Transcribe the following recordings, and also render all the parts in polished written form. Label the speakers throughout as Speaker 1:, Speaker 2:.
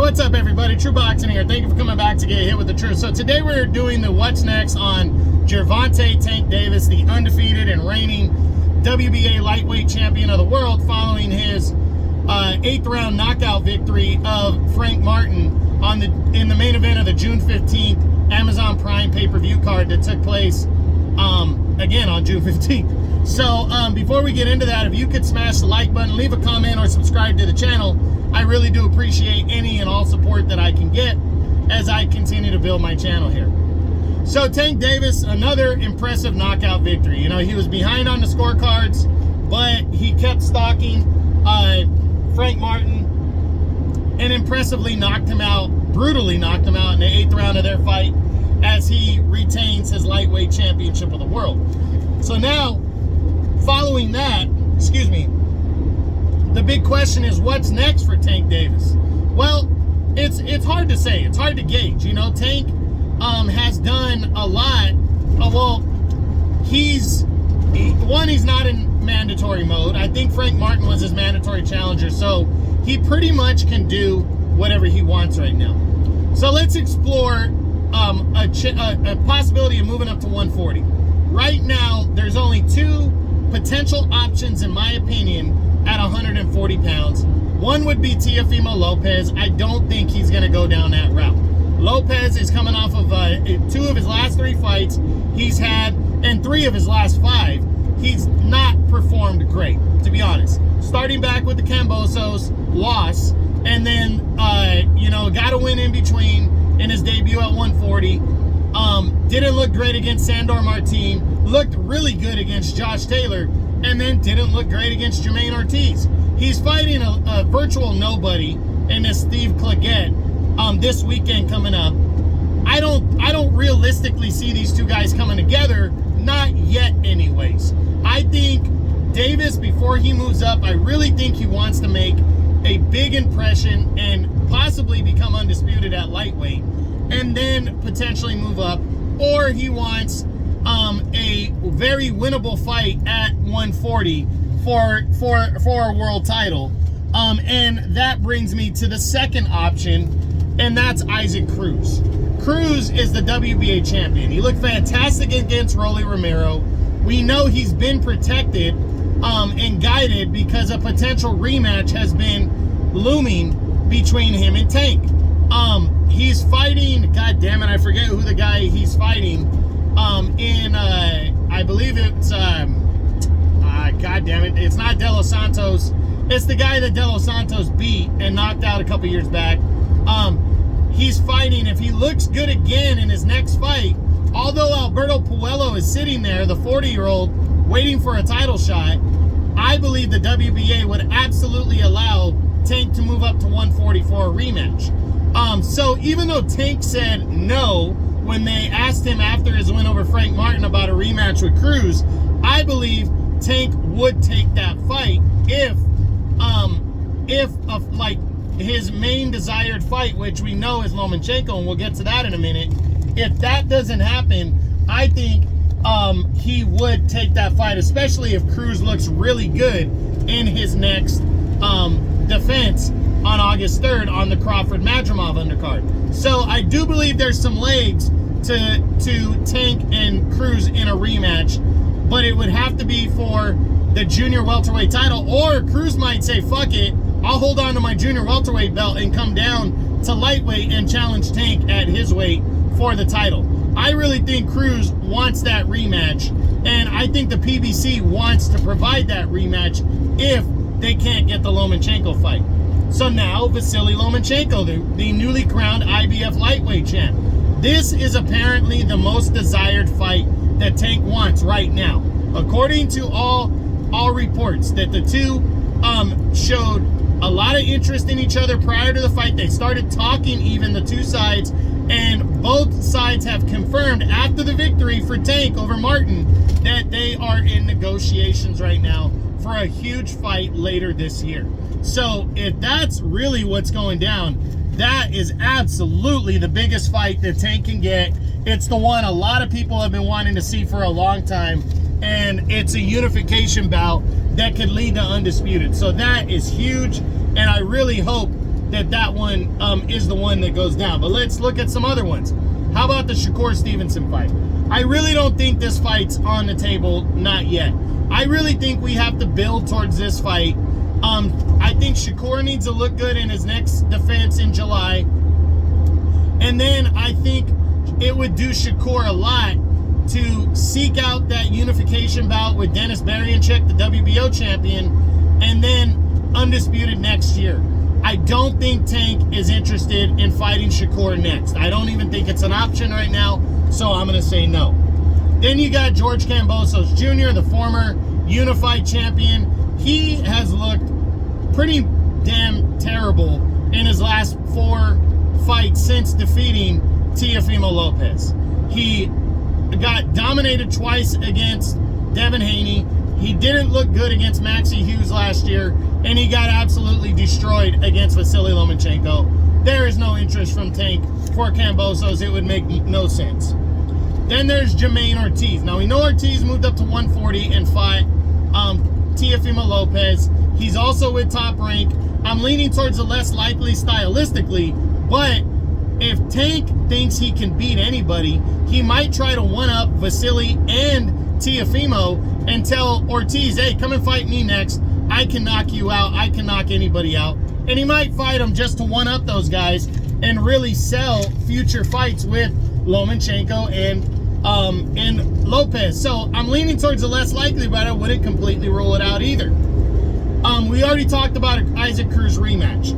Speaker 1: What's up, everybody? True Boxing here. Thank you for coming back to get hit with the truth. So today we're doing the what's next on Gervonta Tank Davis, the undefeated and reigning WBA lightweight champion of the world, following his 8th round knockout victory of Frank Martin in the main event of the June 15th Amazon Prime pay-per-view card that took place again on June 15th. So before we get into that, if you could smash the like button, leave a comment, or subscribe to the channel, I really do appreciate any and all support that I can get as I continue to build my channel here. So Tank Davis, another impressive knockout victory. You know, he was behind on the scorecards, but he kept stalking Frank Martin and impressively knocked him out, brutally knocked him out in the 8th round of their fight as he retains his lightweight championship of the world. So now, following that, the big question is, what's next for Tank Davis? Well, it's hard to say. It's hard to gauge. You know, Tank has done a lot. He's not in mandatory mode. I think Frank Martin was his mandatory challenger, so he pretty much can do whatever he wants right now. So let's explore a possibility of moving up to 140. Right now, there's only two potential options, in my opinion, at 140 pounds. One would be Teofimo Lopez. I don't think he's going to go down that route. Lopez is coming off of 2 of his last 3 fights he's had, and 3 of his last 5. He's not performed great, to be honest. Starting back with the Cambosos, loss, and then, got a win in between in his debut at 140. Didn't look great against Sandor Martin. Looked really good against Josh Taylor, and then didn't look great against Jermaine Ortiz. He's fighting a virtual nobody in this Steve Claggett this weekend coming up. I don't realistically see these two guys coming together, not yet anyways. I think Davis, before he moves up, I really think he wants to make a big impression and possibly become undisputed at lightweight, and then potentially move up, or he wants a very winnable fight at 140 for a world title. And that brings me to the second option, and that's Isaac Cruz. Cruz is the WBA champion. He looked fantastic against Rolly Romero. We know he's been protected and guided because a potential rematch has been looming between him and Tank. He's fighting, god damn it, I forget who the guy he's fighting I believe it's god damn it, it's not De Los Santos. It's the guy that De Los Santos beat and knocked out a couple years back. He's fighting, if he looks good again in his next fight, although Alberto Puello is sitting there, the 40-year-old, waiting for a title shot, I believe the WBA would absolutely allow Tank to move up to 140 for a rematch. So even though Tank said no when they asked him after his win over Frank Martin about a rematch with Cruz, I believe Tank would take that fight if his main desired fight, which we know is Lomachenko, and we'll get to that in a minute. If that doesn't happen, I think he would take that fight, especially if Cruz looks really good in his next defense on August 3rd on the Crawford-Madrimov undercard. So I do believe there's some legs to Tank and Cruz in a rematch, but it would have to be for the junior welterweight title, or Cruz might say, fuck it, I'll hold on to my junior welterweight belt and come down to lightweight and challenge Tank at his weight for the title. I really think Cruz wants that rematch, and I think the PBC wants to provide that rematch if they can't get the Lomachenko fight. So now, Vasily Lomachenko, the newly crowned IBF lightweight champ. This is apparently the most desired fight that Tank wants right now. According to all reports, that the two showed a lot of interest in each other prior to the fight. They started talking, even the two sides, and both sides have confirmed after the victory for Tank over Martin that they are in negotiations right now for a huge fight later this year. So if that's really what's going down, that is absolutely the biggest fight that Tank can get. It's the one a lot of people have been wanting to see for a long time, and it's a unification bout that could lead to Undisputed. So that is huge, and I really hope that one is the one that goes down. But let's look at some other ones. How about the Shakur Stevenson fight? I really don't think this fight's on the table, not yet. I really think we have to build towards this fight. I think Shakur needs to look good in his next defense in July. And then I think it would do Shakur a lot to seek out that unification bout with Dennis Berianchik, the WBO champion, and then Undisputed next year. I don't think Tank is interested in fighting Shakur next. I don't even think it's an option right now, so I'm going to say no. Then you got George Kambosos Jr., the former unified champion. He has looked pretty damn terrible in his last 4 fights since defeating Teofimo Lopez. He got dominated twice against Devin Haney. He didn't look good against Maxie Hughes last year, and he got absolutely destroyed against Vasily Lomachenko. There is no interest from Tank for Kambosos. It would make no sense. Then there's Jermaine Ortiz. Now, we know Ortiz moved up to 140 and fought Teofimo Lopez. He's also with Top Rank. I'm leaning towards the less likely stylistically, but if Tank thinks he can beat anybody, he might try to one-up Vasily and Teofimo and tell Ortiz, hey, come and fight me next. I can knock you out. I can knock anybody out. And he might fight him just to one-up those guys and really sell future fights with Lomachenko and Lopez. So I'm leaning towards the less likely, but I wouldn't completely rule it out either. We already talked about an Isaac Cruz rematch.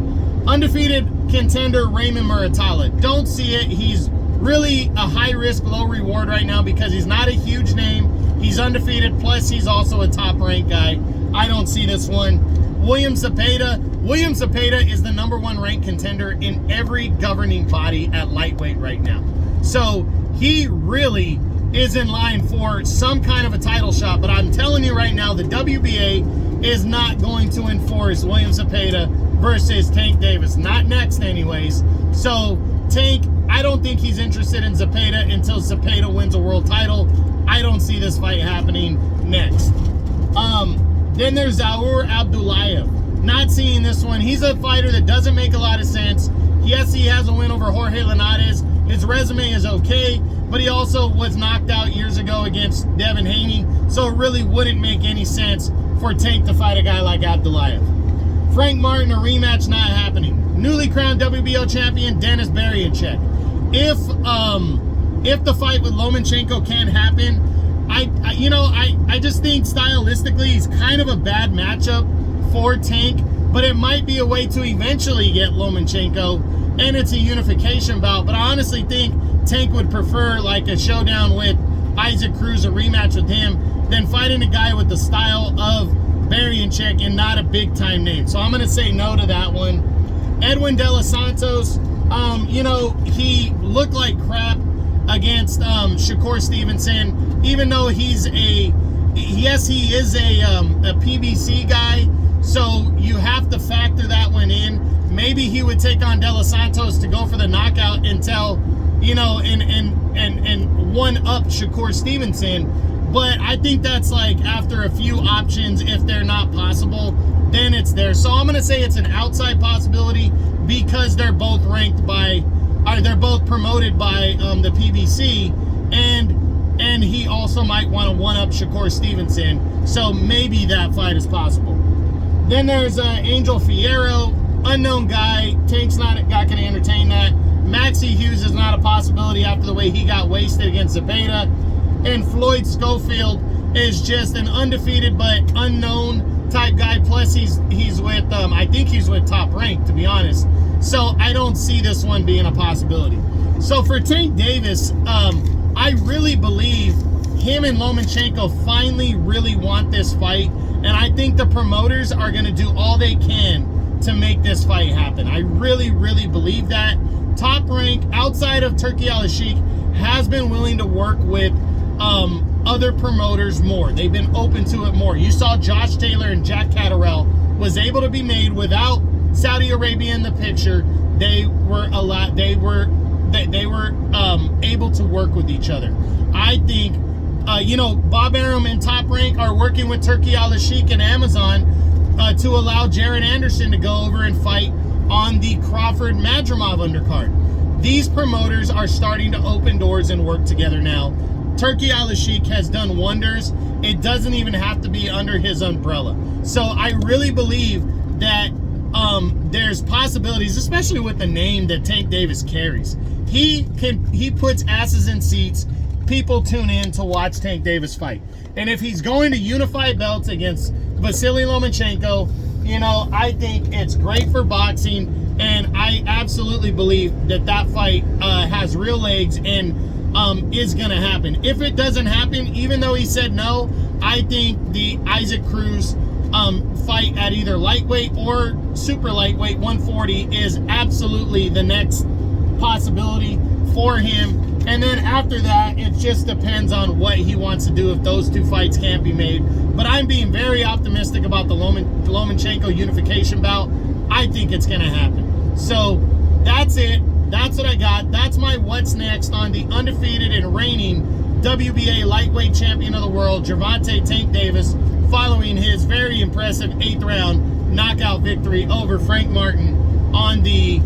Speaker 1: Undefeated contender Raymond Muratalla. Don't see it. He's really a high risk, low reward right now because he's not a huge name. He's undefeated, plus he's also a top ranked guy. I don't see this one. William Zepeda. William Zepeda is the #1 ranked contender in every governing body at lightweight right now. So he really is in line for some kind of a title shot, but I'm telling you right now, the WBA is not going to enforce William Zepeda versus Tank Davis. Not next anyways. So Tank, I don't think he's interested in Zepeda until Zepeda wins a world title. I don't see this fight happening next. Then there's Zaur Abdullayev. Not seeing this one. He's a fighter that doesn't make a lot of sense. Yes, he has a win over Jorge Linares. His resume is okay, but he also was knocked out years ago against Devin Haney, so it really wouldn't make any sense for Tank to fight a guy like Abdullayev. Frank Martin, a rematch not happening. Newly crowned WBO champion Dennis Berianchik. If the fight with Lomachenko can happen, I just think stylistically he's kind of a bad matchup for Tank, but it might be a way to eventually get Lomachenko, and it's a unification bout. But I honestly think Tank would prefer like a showdown with Isaac Cruz, a rematch with him, than fighting a guy with the style of Berianchik and not a big time name. So I'm going to say no to that one. Edwin De Los Santos, he looked like crap against Shakur Stevenson, even though he is a PBC guy, so you have to factor that one in. Maybe he would take on De Los Santos to go for the knockout until, and one-up Shakur Stevenson. But I think that's like after a few options, if they're not possible, then it's there. So I'm going to say it's an outside possibility because they're both ranked by, they're both promoted by the PBC, and he also might want to one-up Shakur Stevenson. So maybe that fight is possible. Then there's Angel Fierro, unknown guy. Tank's not going to entertain that. Maxie Hughes is not a possibility after the way he got wasted against Zepeda. And Floyd Schofield is just an undefeated but unknown type guy. Plus he's with I think he's with Top Rank, to be honest. So I don't see this one being a possibility. So for Tank Davis, I really believe him and Lomachenko finally really want this fight, and I think the promoters are going to do all they can to make this fight happen. I really, really believe that. Top Rank, outside of Turki Al-Sheikh, has been willing to work with other promoters more. They've been open to it more. You saw Josh Taylor and Jack Catterall was able to be made without Saudi Arabia in the picture. They were able to work with each other. I think Bob Arum and Top Rank are working with Turki Al-Sheikh and Amazon to allow Jared Anderson to go over and fight on the Crawford Madrimov undercard. These promoters are starting to open doors and work together now. Turki Al-Sheikh has done wonders. It doesn't even have to be under his umbrella. So I really believe that there's possibilities, especially with the name that Tank Davis carries. He puts asses in seats. People tune in to watch Tank Davis fight. And if he's going to unify belts against Vasily Lomachenko, you know, I think it's great for boxing. And I absolutely believe that that fight has real legs and is going to happen. If it doesn't happen, even though he said no, I think the Isaac Cruz fight at either lightweight or super lightweight 140 is absolutely the next possibility for him. And then after that, it just depends on what he wants to do if those two fights can't be made. But I'm being very optimistic about the Lomachenko unification bout. I think it's going to happen. So that's it. That's what I got. That's my what's next on the undefeated and reigning WBA lightweight champion of the world, Gervonta Tank Davis, following his very impressive 8th round knockout victory over Frank Martin on the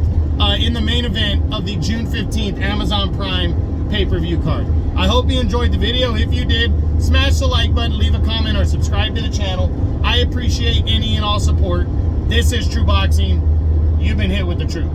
Speaker 1: in the main event of the June 15th Amazon Prime pay-per-view card. I hope you enjoyed the video. If you did, smash the like button, leave a comment, or subscribe to the channel. I appreciate any and all support. This is True Boxing. You've been hit with the truth.